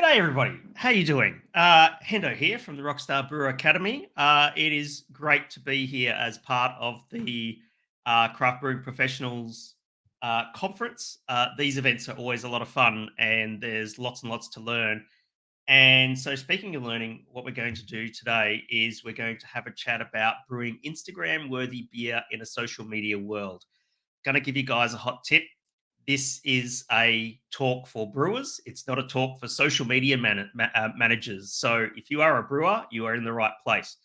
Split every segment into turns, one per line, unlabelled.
G'day, everybody. How you doing? Hendo here from the Rockstar Brewer Academy. It is great to be here as part of the Craft Brewing Professionals Conference. These events are always a lot of fun, and there's lots and lots to learn. And so, speaking of learning, what we're going to do today is we're going to have a chat about brewing Instagram-worthy beer in a social media world. Going to give you guys a hot tip. This is a talk for brewers. It's not a talk for social media managers. So if you are a brewer, you are in the right place.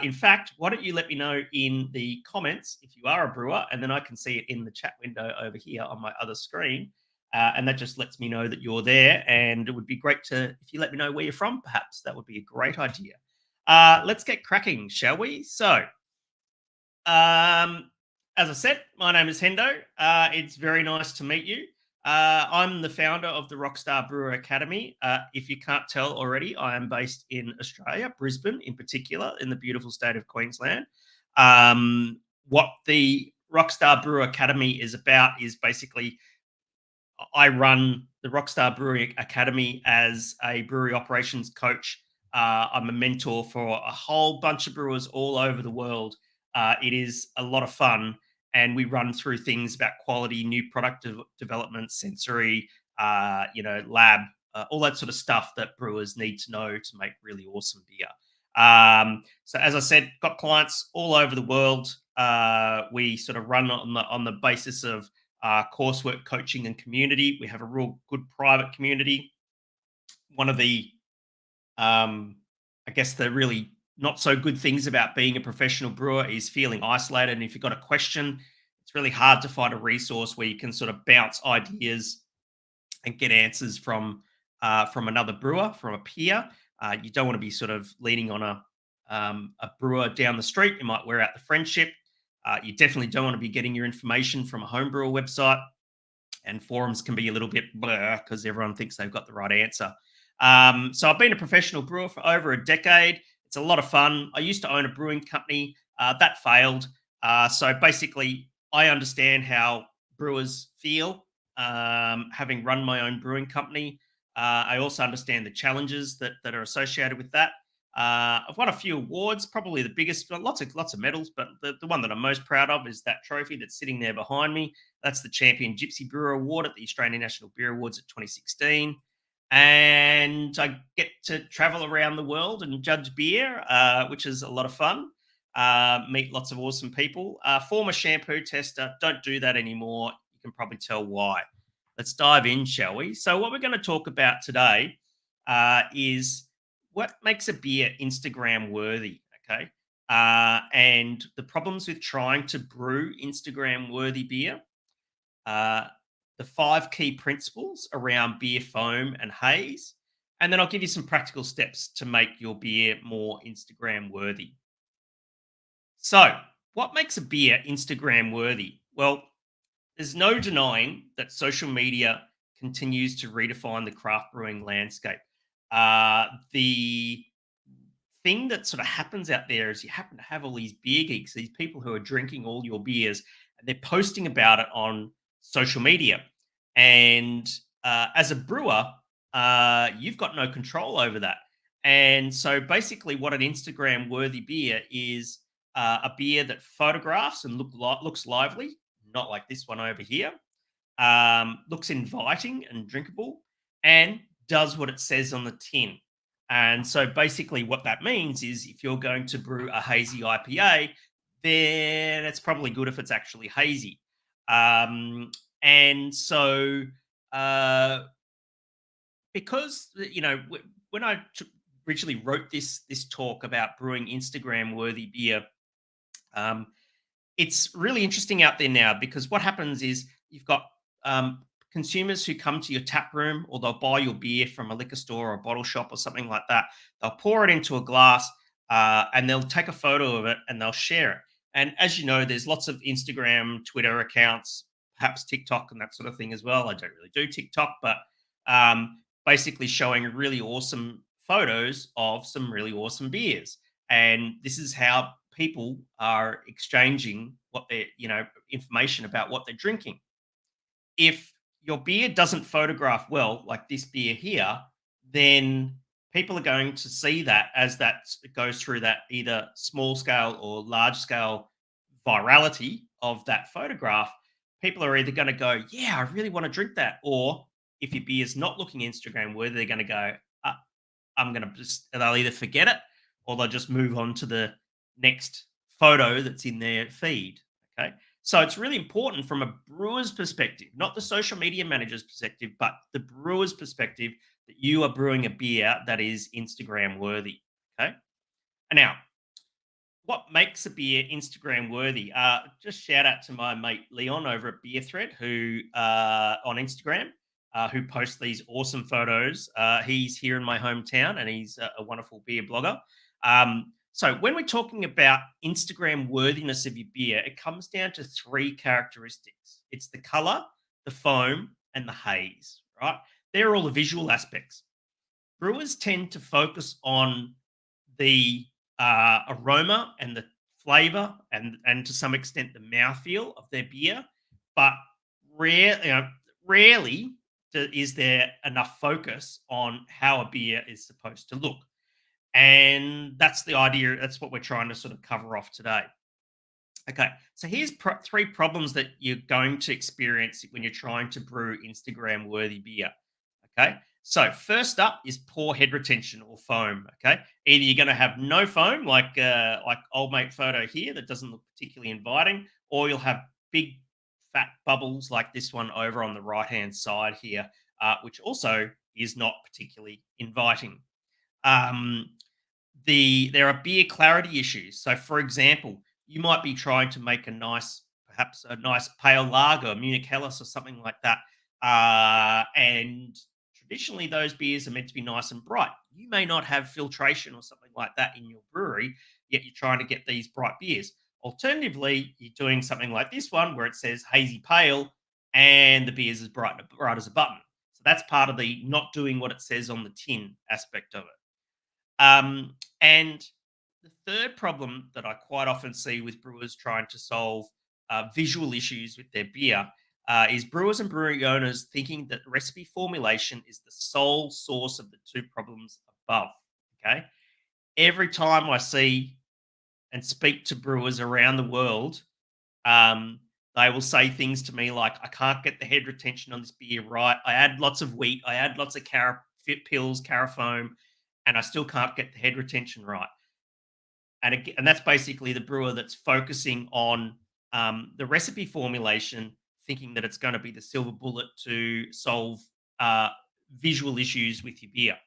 In fact, why don't you let me know in the comments if you are a brewer, and then I can see it in the chat window over here on my other screen. And that just lets me know that you're there. And it would be great if you let me know where you're from, perhaps. That would be a great idea. Let's get cracking, shall we? So, um, as I said, my name is Hendo. It's very nice to meet you. I'm the founder of the Rockstar Brewer Academy. If you can't tell already, I am based in Australia, Brisbane in particular, in the beautiful state of Queensland. What the Rockstar Brewer Academy is about is basically I run the Rockstar Brewing Academy as a brewery operations coach. I'm a mentor for a whole bunch of brewers all over the world. It is a lot of fun, and we run through things about quality, new product development, sensory, lab, all that sort of stuff that brewers need to know to make really awesome beer. So, as I said, got clients all over the world. We sort of run on the basis of coursework, coaching, and community. We have a real good private community. One of the, I guess, the really not so good things about being a professional brewer is feeling isolated. And if you've got a question, it's really hard to find a resource where you can sort of bounce ideas and get answers from another brewer, from a peer. You don't want to be sort of leaning on a brewer down the street. You might wear out the friendship. You definitely don't want to be getting your information from a home brewer website, and forums can be a little bit blur because everyone thinks they've got the right answer. So I've been a professional brewer for over a decade. It's a lot of fun. I used to own a brewing company that failed. So basically, I understand how brewers feel having run my own brewing company. I also understand the challenges that are associated with that. I've won a few awards, probably the biggest, lots of medals, but the one that I'm most proud of is that trophy that's sitting there behind me. That's the Champion Gypsy Brewer Award at the Australian National Beer Awards at 2016. And I get to travel around the world and judge beer, which is a lot of fun. Meet lots of awesome people. Former shampoo tester, don't do that anymore. You can probably tell why. Let's dive in, shall we? So, what we're going to talk about today is what makes a beer Instagram worthy, okay? And the problems with trying to brew Instagram worthy beer, uh, the 5 key principles around beer foam and haze, and then I'll give you some practical steps to make your beer more Instagram worthy. So, what makes a beer Instagram worthy? Well, there's no denying that social media continues to redefine the craft brewing landscape. The thing that sort of happens out there is you happen to have all these beer geeks, these people who are drinking all your beers, and they're posting about it on social media. And as a brewer, you've got no control over that. And so basically, what an Instagram worthy beer is a beer that photographs and looks lively, not like this one over here, looks inviting and drinkable, and does what it says on the tin. And so basically, what that means is if you're going to brew a hazy IPA, then it's probably good if it's actually hazy. And so, uh, because when I originally wrote this talk about brewing Instagram worthy beer, um, it's really interesting out there now because what happens is you've got consumers who come to your tap room or they'll buy your beer from a liquor store or a bottle shop or something like that. They'll pour it into a glass and they'll take a photo of it and they'll share it. And as you know, there's lots of Instagram, Twitter accounts, perhaps TikTok and that sort of thing as well. I don't really do TikTok, but basically showing really awesome photos of some really awesome beers. And this is how people are exchanging what they're, information about what they're drinking. If your beer doesn't photograph well, like this beer here, then people are going to see that as goes through that either small scale or large scale virality of that photograph. People are either going to go, "Yeah, I really want to drink that," or if your beer is not looking Instagram worthy, they're going to go, uh, I'm going to just, they'll either forget it or they'll just move on to the next photo that's in their feed. Okay. So it's really important from a brewer's perspective, not the social media manager's perspective, but the brewer's perspective that you are brewing a beer that is Instagram worthy. Okay. And now, what makes a beer Instagram worthy? Just shout out to my mate Leon over at Beer Thread, who on Instagram, who posts these awesome photos. He's here in my hometown, and he's a wonderful beer blogger. So when we're talking about Instagram worthiness of your beer, it comes down to three characteristics. It's the color, the foam, and the haze. Right? They're all the visual aspects. Brewers tend to focus on the aroma and the flavor and to some extent the mouthfeel of their beer, but rarely is there enough focus on how a beer is supposed to look. And that's the idea. That's what we're trying to sort of cover off today. Okay, so here's three problems that you're going to experience when you're trying to brew Instagram worthy beer. Okay, so first up is poor head retention or foam. Okay, either you're going to have no foam, like old mate photo here, that doesn't look particularly inviting, or you'll have big fat bubbles like this one over on the right hand side here, which also is not particularly inviting. Um, there are beer clarity issues. So, for example, you might be trying to make perhaps a nice pale lager, Munich Helles, or something like that. And traditionally, those beers are meant to be nice and bright. You may not have filtration or something like that in your brewery, yet you're trying to get these bright beers. Alternatively, you're doing something like this one where it says hazy pale and the beer is as bright as a button. So that's part of the not doing what it says on the tin aspect of it. And the third problem that I quite often see with brewers trying to solve visual issues with their beer is brewers and brewery owners thinking that recipe formulation is the sole source of the two problems above. Okay. Every time I see and speak to brewers around the world, um, they will say things to me like, I can't get the head retention on this beer right. I add lots of wheat, I add lots of fit pills, carafoam, and I still can't get the head retention right. And that's basically the brewer that's focusing on the recipe formulation, thinking that it's going to be the silver bullet to solve uh, visual issues with your beer.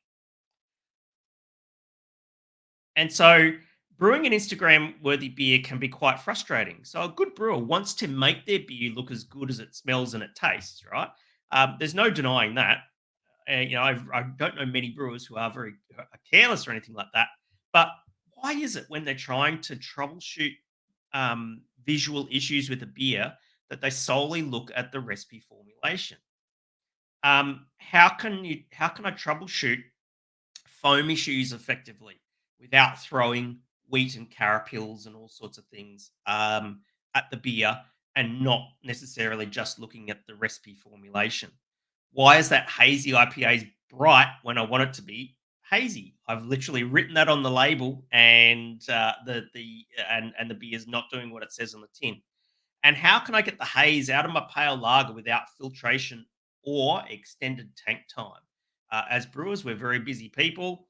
And so brewing an Instagram worthy beer can be quite frustrating. So a good brewer wants to make their beer look as good as it smells and it tastes, right? There's no denying that. I don't know many brewers who are very careless or anything like that. But why is it when they're trying to troubleshoot visual issues with a beer that they solely look at the recipe formulation? How can I troubleshoot foam issues effectively without throwing wheat and carapils and all sorts of things at the beer and not necessarily just looking at the recipe formulation? Why is that hazy IPA bright when I want it to be hazy? I've literally written that on the label, and the beer is not doing what it says on the tin. And how can I get the haze out of my pale lager without filtration or extended tank time? As brewers, we're very busy people.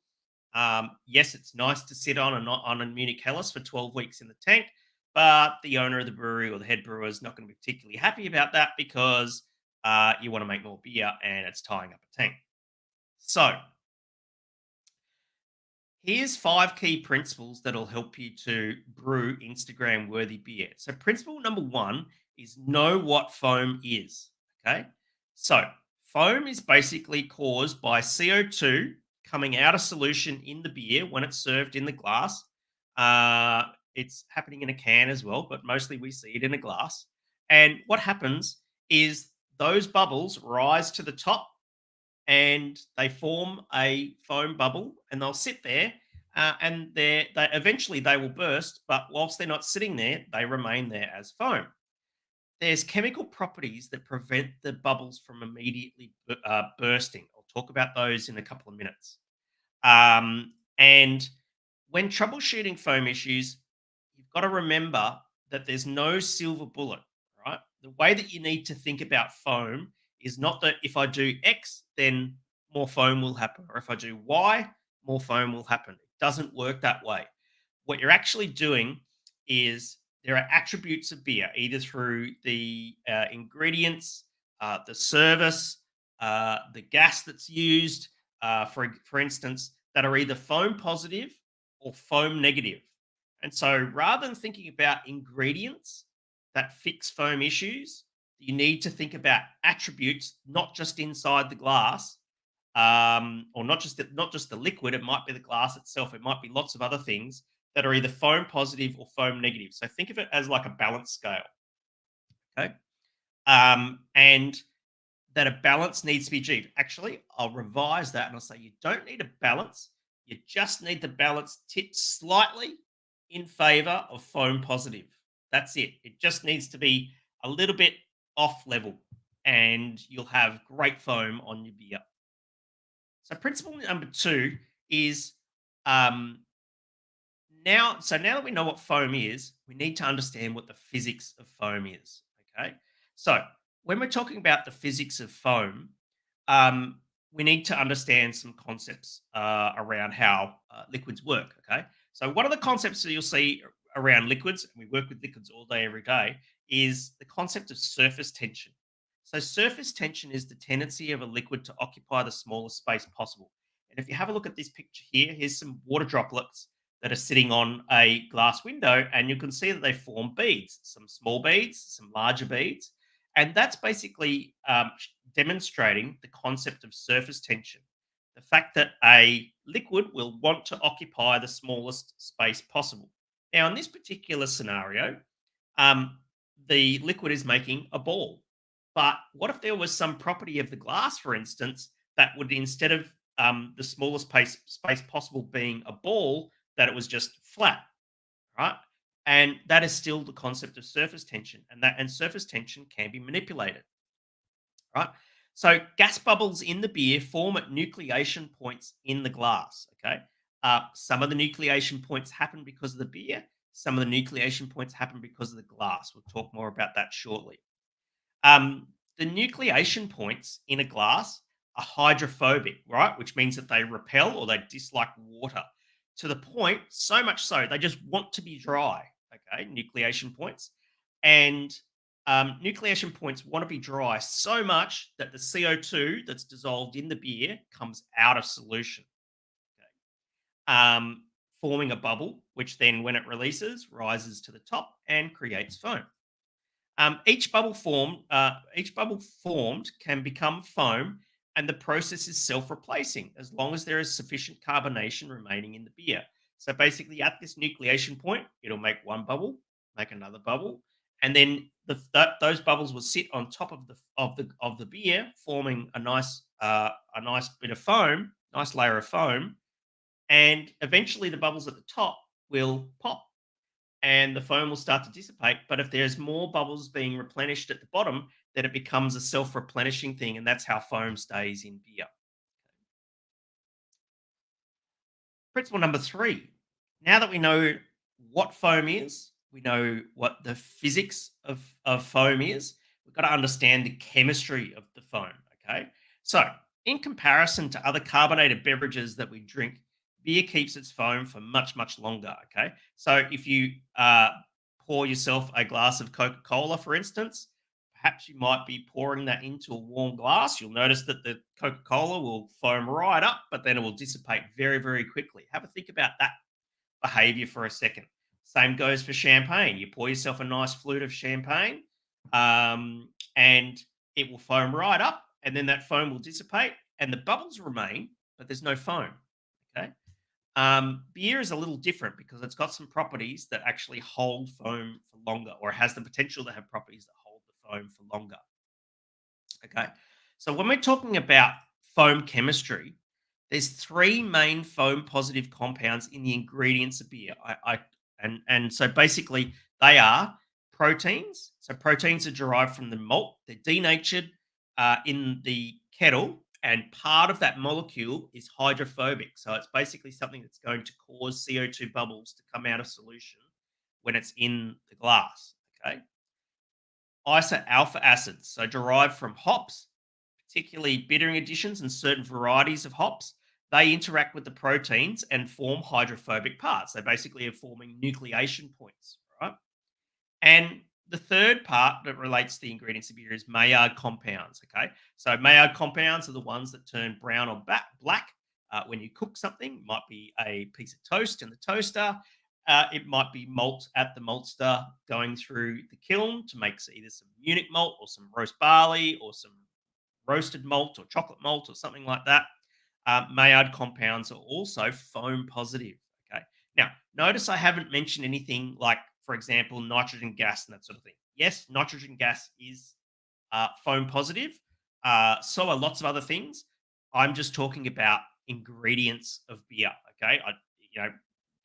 Yes, it's nice to sit on a Munich Helles for 12 weeks in the tank, but the owner of the brewery or the head brewer is not going to be particularly happy about that because you want to make more beer and it's tying up a tank. So, here's five key principles that'll help you to brew Instagram worthy beer. So, principle number one is know what foam is. Okay. So, foam is basically caused by CO2 coming out of solution in the beer when it's served in the glass. It's happening in a can as well, but mostly we see it in a glass. And what happens is those bubbles rise to the top and they form a foam bubble and they'll sit there and they eventually they will burst, but whilst they're not sitting there they remain there as foam. There's chemical properties that prevent the bubbles from immediately bursting. I'll talk about those in a couple of minutes. And when troubleshooting foam issues, you've got to remember that there's no silver bullet, right? The way that you need to think about foam is not that if I do X, then more foam will happen, or if I do Y, more foam will happen. It doesn't work that way. What you're actually doing is there are attributes of beer, either through the ingredients, the service, the gas that's used, for instance, that are either foam positive or foam negative. And so rather than thinking about ingredients that fix foam issues, you need to think about attributes, not just inside the glass, or not just the liquid. It might be the glass itself. It might be lots of other things that are either foam positive or foam negative. So think of it as like a balance scale. Okay. And that a balance needs to be achieved. Actually, I'll revise that and I'll say you don't need a balance. You just need the balance tip slightly in favor of foam positive. That's it. It just needs to be a little bit off level and you'll have great foam on your beer. So principle number two is now that we know what foam is, we need to understand what the physics of foam is. Okay. So when we're talking about the physics of foam, um, we need to understand some concepts around how liquids work. Okay. So one of the concepts that you'll see around liquids, and we work with liquids all day, every day, is the concept of surface tension. So surface tension is the tendency of a liquid to occupy the smallest space possible. And if you have a look at this picture here, here's some water droplets that are sitting on a glass window, and you can see that they form beads, some small beads, some larger beads. And that's basically demonstrating the concept of surface tension. The fact that a liquid will want to occupy the smallest space possible. Now, in this particular scenario, um, the liquid is making a ball. But what if there was some property of the glass, for instance, that would, instead of the smallest space possible being a ball, that it was just flat, right? And that is still the concept of surface tension, and surface tension can be manipulated, right? So gas bubbles in the beer form at nucleation points in the glass. Okay, some of the nucleation points happen because of the beer. Some of the nucleation points happen because of the glass. We'll talk more about that shortly. The nucleation points in a glass are hydrophobic, right? Which means that they repel or they dislike water to the point, so much so, they just want to be dry. Okay, nucleation points. And nucleation points want to be dry so much that the CO2 that's dissolved in the beer comes out of solution, um, forming a bubble, which then, when it releases, rises to the top and creates foam. Each bubble formed can become foam, and the process is self-replacing as long as there is sufficient carbonation remaining in the beer. So basically, at this nucleation point, it'll make one bubble, make another bubble, and then those bubbles will sit on top of the beer, forming a nice bit of foam, nice layer of foam, and eventually the bubbles at the top will pop and the foam will start to dissipate. But if there's more bubbles being replenished at the bottom, then it becomes a self-replenishing thing, and that's how foam stays in beer. Principle number three. Now that we know what foam is, we know what the physics of foam is, we've got to understand the chemistry of the foam. Okay. So, in comparison to other carbonated beverages that we drink, beer keeps its foam for much, much longer. Okay. So, if you pour yourself a glass of Coca Cola, for instance, perhaps you might be pouring that into a warm glass. You'll notice that the Coca Cola will foam right up, but then it will dissipate very, very quickly. Have a think about that behavior for a second. Same goes for champagne. You pour yourself a nice flute of champagne, and it will foam right up, and then that foam will dissipate, and the bubbles remain, but there's no foam. Okay. Beer is a little different because it's got some properties that actually hold foam for longer, or has the potential to have properties that hold the foam for longer. Okay. So when we're talking about foam chemistry, there's three main foam positive compounds in the ingredients of beer. And so basically they are proteins. So proteins are derived from the malt. They're denatured in the kettle, And part of that molecule is hydrophobic. So it's basically something that's going to cause CO2 bubbles to come out of solution when it's in the glass. Okay. Iso-alpha acids, so derived from hops, particularly bittering additions and certain varieties of hops, they interact with the proteins and form hydrophobic parts. They basically are forming nucleation points, right? And the third part that relates to the ingredients of beer is Maillard compounds. Okay, so Maillard compounds are the ones that turn brown or black when you cook something. It might be a piece of toast in the toaster. It might be malt at the maltster going through the kiln to make either some Munich malt or some roast barley or some roasted malt or chocolate malt or something like that. Maillard compounds are also foam positive. Okay. Now, notice I haven't mentioned anything like, for example, nitrogen gas and that sort of thing. Yes, nitrogen gas is foam positive. So are lots of other things. I'm just talking about ingredients of beer. Okay. You know,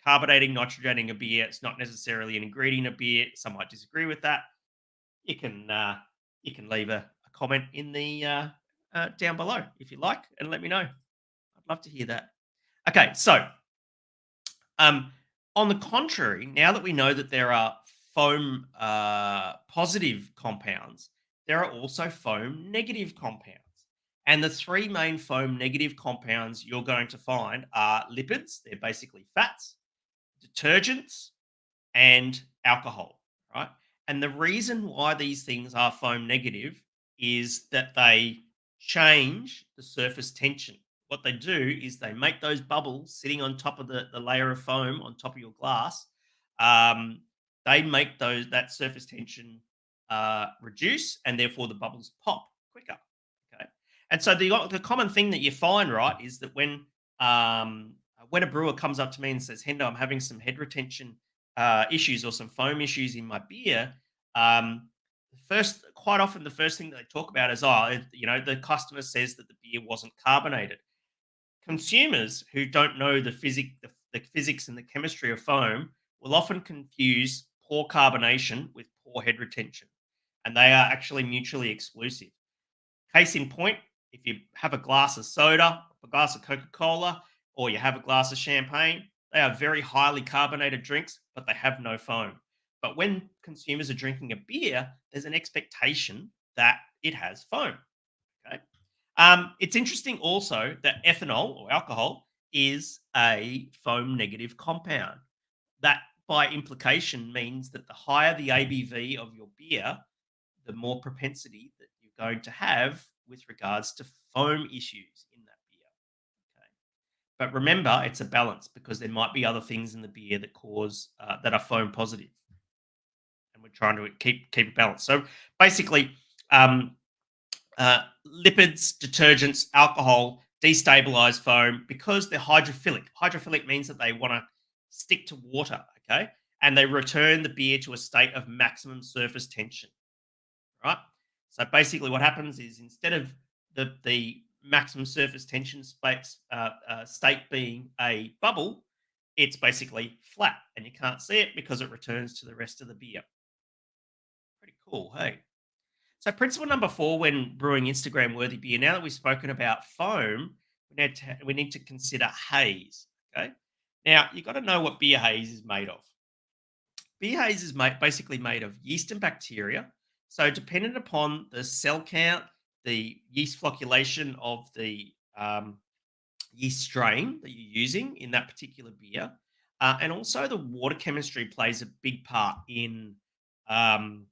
carbonating, nitrogenating a beer. It's not necessarily an ingredient of beer. Some might disagree with that. You can you can leave a comment in the down below if you like, and let me know. I'd love to hear that. Okay, so um, on the contrary, now that we know that there are foam positive compounds, there are also foam negative compounds. And the three main foam negative compounds you're going to find are lipids, they're basically fats, detergents, and alcohol, right? And the reason why these things are foam negative is that they change the surface tension. What they do is they make those bubbles sitting on top of the layer of foam on top of your glass. Um, they make that surface tension reduce, and therefore the bubbles pop quicker. Okay, and so the common thing that you find, right, is that when a brewer comes up to me and says, "Hendo, I'm having some head retention issues or some foam issues in my beer," quite often the first thing that they talk about is, the customer says that the beer wasn't carbonated. Consumers who don't know the physics and the chemistry of foam will often confuse poor carbonation with poor head retention, and they are actually mutually exclusive. Case in point, if you have a glass of soda, a glass of Coca Cola, or you have a glass of champagne, they are very highly carbonated drinks, but they have no foam. But when consumers are drinking a beer, there's an expectation that it has foam. Okay. It's interesting also that ethanol or alcohol is a foam negative compound. That by implication means that the higher the ABV of your beer, the more propensity that you're going to have with regards to foam issues in that beer. Okay. But remember, it's a balance because there might be other things in the beer that are foam positive, and we're trying to keep it balanced. So basically, um, lipids, detergents, alcohol destabilize foam because they're hydrophilic. Hydrophilic means that they want to stick to water, okay, and they return the beer to a state of maximum surface tension, right? So basically, what happens is instead of the maximum surface tension state being a bubble, it's basically flat, and you can't see it because it returns to the rest of the beer. Pretty cool, hey? So, principle number 4 when brewing Instagram worthy beer, now that we've spoken about foam, we need to consider haze. Okay. Now, you've got to know what beer haze is made of. Beer haze is basically made of yeast and bacteria. So, dependent upon the cell count, the yeast flocculation of the yeast strain that you're using in that particular beer, and also the water chemistry plays a big part in um,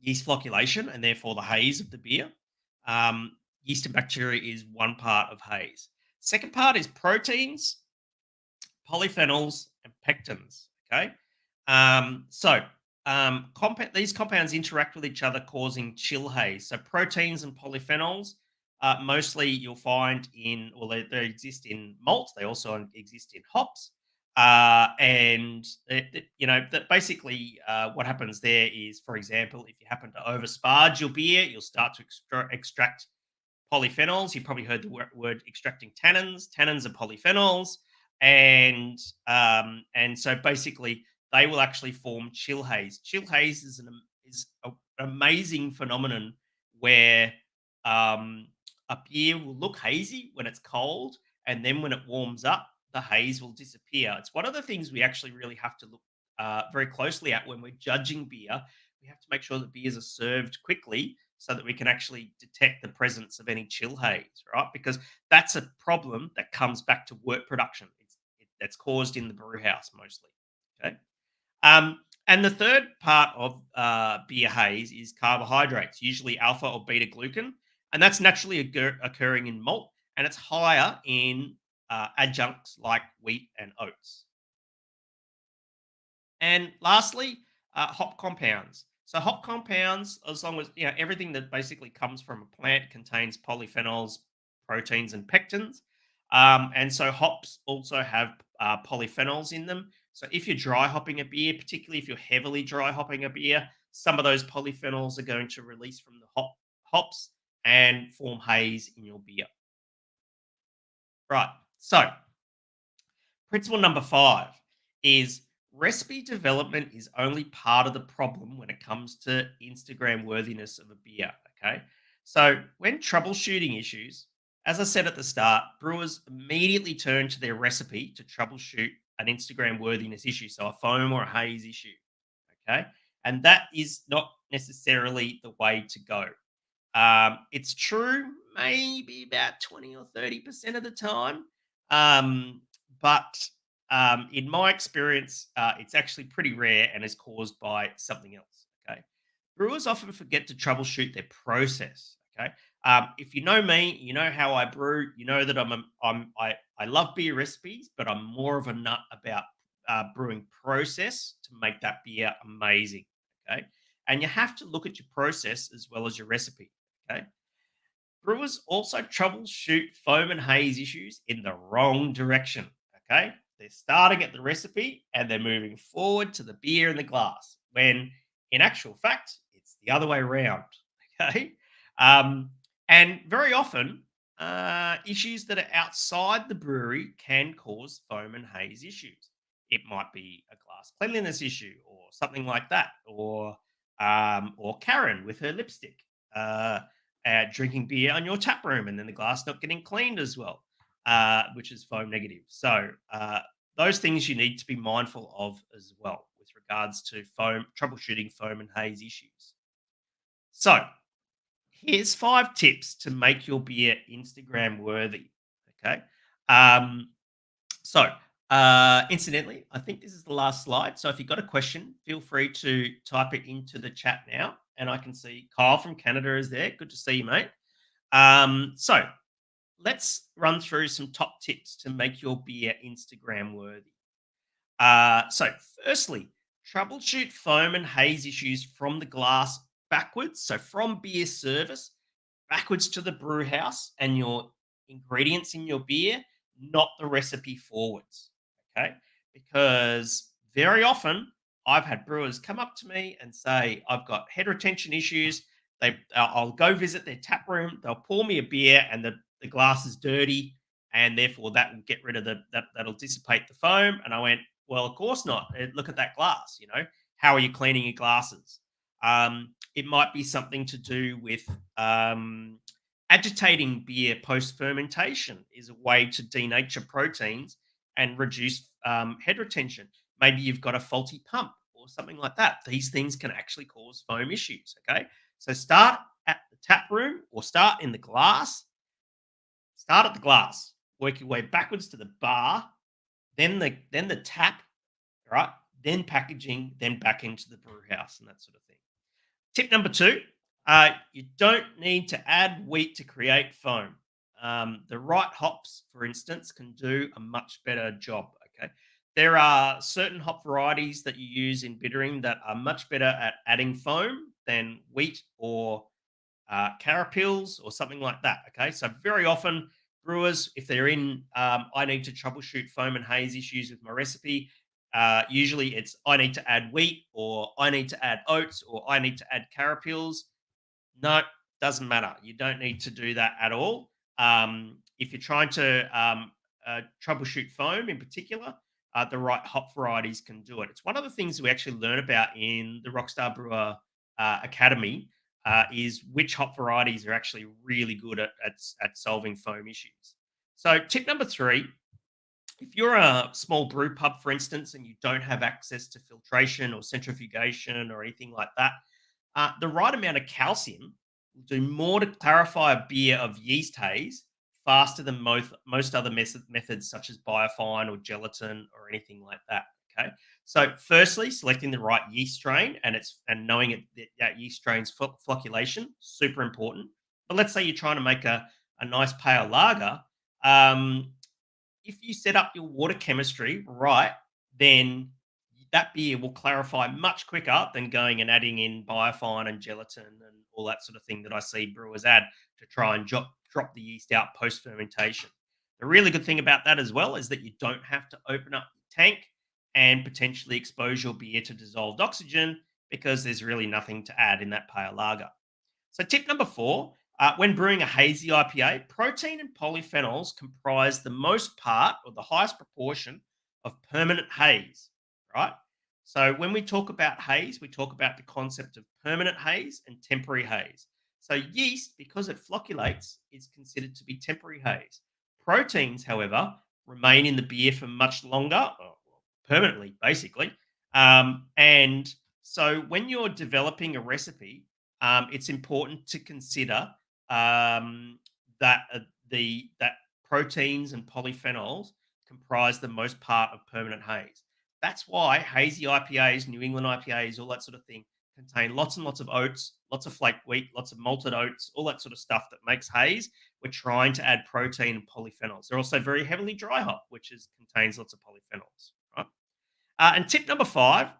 yeast flocculation and therefore the haze of the beer. Yeast and bacteria is one part of haze. Second part is proteins, polyphenols, and pectins. Okay. These compounds interact with each other, causing chill haze. So, proteins and polyphenols, mostly you'll find they exist in malt, they also exist in hops. That basically what happens there is, for example, if you happen to oversparge your beer, you'll start to extract polyphenols. You probably heard the word extracting tannins. Tannins are polyphenols, and so basically they will actually form chill haze. Chill haze is an amazing phenomenon where um, A beer will look hazy when it's cold, and then when it warms up, the haze will disappear. It's one of the things we actually really have to look very closely at when we're judging beer. We have to make sure that beers are served quickly so that we can actually detect the presence of any chill haze, right? Because that's a problem that comes back to work production. That's caused in the brew house mostly. Okay. And the third part of beer haze is carbohydrates, usually alpha or beta glucan, and that's naturally occurring in malt, and it's higher in adjuncts like wheat and oats. And lastly, hop compounds. So hop compounds, as long as everything that basically comes from a plant contains polyphenols, proteins, and pectins. And so hops also have polyphenols in them. So if you're dry hopping a beer, particularly if you're heavily dry hopping a beer, some of those polyphenols are going to release from the hops and form haze in your beer. Right. So principle number 5 is recipe development is only part of the problem when it comes to Instagram worthiness of a beer. Okay. So when troubleshooting issues, as I said at the start, brewers immediately turn to their recipe to troubleshoot an Instagram worthiness issue. So a foam or a haze issue. Okay. And that is not necessarily the way to go. It's true, maybe about 20 or 30% of the time. Um, but in my experience, it's actually pretty rare and is caused by something else. Okay. Brewers often forget to troubleshoot their process. Okay. If you know me, you know how I brew. You know that I love beer recipes, but I'm more of a nut about brewing process to make that beer amazing. Okay. And you have to look at your process as well as your recipe. Okay. Brewers also troubleshoot foam and haze issues in the wrong direction. Okay. They're starting at the recipe and they're moving forward to the beer in the glass, when in actual fact, it's the other way around. Okay. Um, and very often, issues that are outside the brewery can cause foam and haze issues. It might be a glass cleanliness issue or something like that, or Karen with her lipstick. Drinking beer on your tap room and then the glass not getting cleaned as well, which is foam negative. So those things you need to be mindful of as well with regards to foam troubleshooting foam and haze issues. So here's 5 tips to make your beer Instagram worthy. Okay. Um, so, incidentally, I think this is the last slide. So if you've got a question, feel free to type it into the chat now. And I can see Kyle from Canada is there. Good to see you, mate. So let's run through some top tips to make your beer Instagram worthy. So, firstly, troubleshoot foam and haze issues from the glass backwards. So, from beer service backwards to the brew house and your ingredients in your beer, not the recipe forwards. Okay. Because very often I've had brewers come up to me and say, I've got head retention issues. I'll go visit their tap room. They'll pour me a beer and the glass is dirty. And therefore that will get rid of that'll dissipate the foam. And I went, well, of course not. Look at that glass. How are you cleaning your glasses? It might be something to do with agitating beer post fermentation is a way to denature proteins and reduce head retention. Maybe you've got a faulty pump or something like that. These things can actually cause foam issues. Okay, so start at the tap room or start in the glass. Start at the glass, work your way backwards to the bar, then the tap, right? Then packaging, then back into the brew house and that sort of thing. Tip number 2, you don't need to add wheat to create foam. The right hops, for instance, can do a much better job. Okay, there are certain hop varieties that you use in bittering that are much better at adding foam than wheat or carapils or something like that. Okay, so very often brewers, if they're in, I need to troubleshoot foam and haze issues with my recipe. Usually it's I need to add wheat or I need to add oats or I need to add carapils. No, doesn't matter. You don't need to do that at all. If you're trying to troubleshoot foam in particular, the right hop varieties can do it. It's one of the things we actually learn about in the Rockstar Brewer Academy. is which hop varieties are actually really good at solving foam issues. So, tip number three, if you're a small brew pub, for instance, and you don't have access to filtration or centrifugation or anything like that, the right amount of calcium will do more to clarify a beer of yeast haze faster than most other methods such as biofine or gelatin or anything like that. Okay. So, firstly, selecting the right yeast strain and knowing that yeast strain's flocculation super important. But let's say you're trying to make a nice pale lager. Um, if you set up your water chemistry right, then that beer will clarify much quicker than going and adding in biofine and gelatin and all that sort of thing that I see brewers add to try and drop the yeast out post fermentation. The really good thing about that as well is that you don't have to open up your tank and potentially expose your beer to dissolved oxygen because there's really nothing to add in that pale lager. So, tip number four, when brewing a hazy IPA, protein and polyphenols comprise the most part or the highest proportion of permanent haze, right? So, when we talk about haze, we talk about the concept of permanent haze and temporary haze. So, yeast, because it flocculates, is considered to be temporary haze. Proteins, however, remain in the beer for much longer, or permanently, basically. And so, when you're developing a recipe, it's important to consider that that proteins and polyphenols comprise the most part of permanent haze. That's why hazy IPAs, New England IPAs, all that sort of thing contain lots and lots of oats, lots of flake wheat, lots of malted oats, all that sort of stuff that makes haze. We're trying to add protein and polyphenols. They're also very heavily dry hop, which contains lots of polyphenols. Right? And tip number five,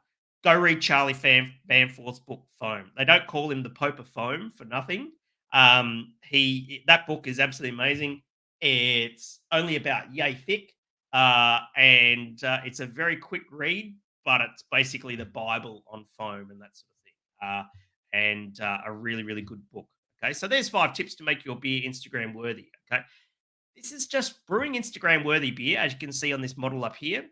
go read Charlie Bamforth's book Foam. They don't call him the Pope of Foam for nothing. That book is absolutely amazing. It's only about yay thick, and it's a very quick read, but it's basically the Bible on foam and that sort of thing. And a really, really good book. Okay, so there's 5 tips to make your beer Instagram worthy. Okay, this is just brewing Instagram worthy beer, as you can see on this model up here.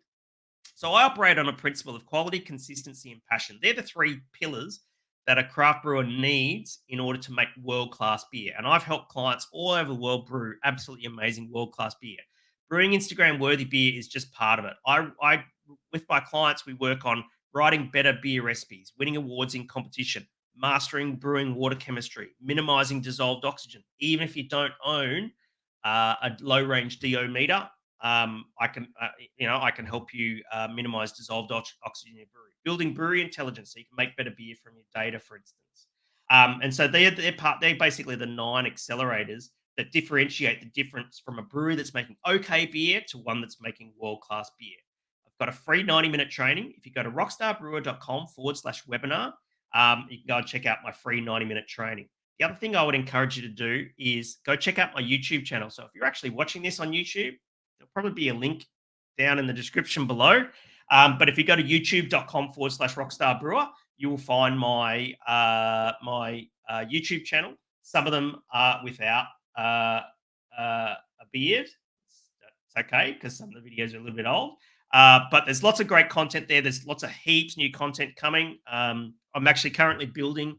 So I operate on a principle of quality, consistency, and passion. They're the 3 pillars that a craft brewer needs in order to make world-class beer. And I've helped clients all over the world brew absolutely amazing world-class beer. Brewing Instagram-worthy beer is just part of it. With my clients, we work on writing better beer recipes, winning awards in competition, mastering brewing water chemistry, minimizing dissolved oxygen. Even if you don't own a low-range DO meter, I can help you minimize dissolved oxygen in your brewery. Building brewery intelligence so you can make better beer from your data, for instance. And so they're basically the 9 accelerators that differentiate the difference from a brewery that's making okay beer to one that's making world class beer. I've got a free 90-minute training. If you go to rockstarbrewer.com/webinar, you can go and check out my free 90-minute training. The other thing I would encourage you to do is go check out my YouTube channel. So if you're actually watching this on YouTube, there'll probably be a link down in the description below. But if you go to youtube.com/rockstar brewer, you will find my YouTube channel. Some of them are without a beard. It's okay because some of the videos are a little bit old. But there's lots of great content there. There's lots of heaps new content coming. I'm actually currently building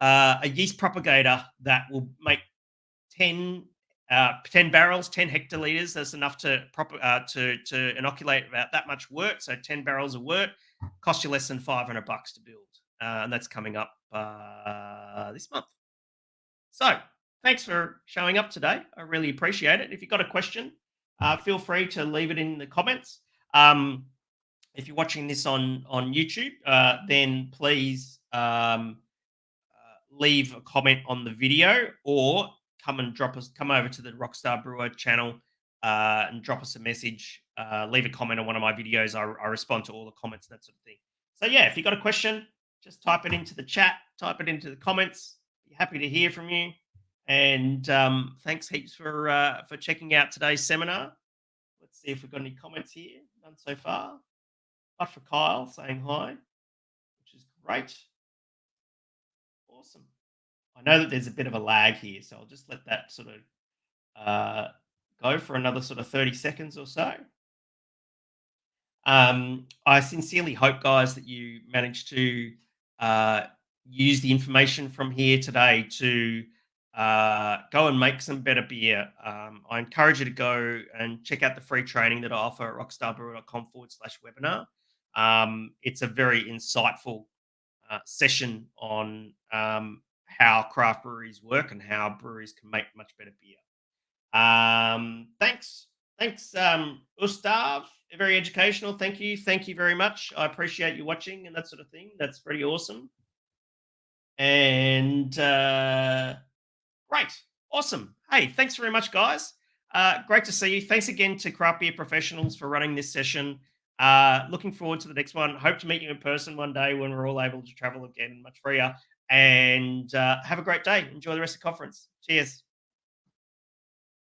a yeast propagator that will make 10 10 barrels, 10 hectoliters. That's enough to inoculate about that much wort. So 10 barrels of wort cost you less than $500 to build, and that's coming up this month. So thanks for showing up today. I really appreciate it. If you've got a question, feel free to leave it in the comments. If you're watching this on YouTube, then please leave a comment on the video or come over to the Rockstar Brewer channel and drop us a message. Leave a comment on one of my videos. I respond to all the comments and that sort of thing. So yeah, if you got a question, just type it into the chat, type it into the comments. Be happy to hear from you. And thanks heaps for checking out today's seminar. Let's see if we've got any comments here. None so far. But for Kyle saying hi, which is great. Awesome. I know that there's a bit of a lag here, so I'll just let that sort of go for another sort of 30 seconds or so. I sincerely hope, guys, that you managed to use the information from here today to go and make some better beer. I encourage you to go and check out the free training that I offer at rockstarbrewer.com/webinar. It's a very insightful session on how craft breweries work and how breweries can make much better beer. Thanks, Ustav. Very educational. Thank you very much. I appreciate you watching and that sort of thing. That's pretty awesome. And great, awesome. Hey, thanks very much, guys. Great to see you. Thanks again to Craft Beer Professionals for running this session. Looking forward to the next one. Hope to meet you in person one day when we're all able to travel again, much freer. And have a great day. Enjoy the rest of the conference. Cheers.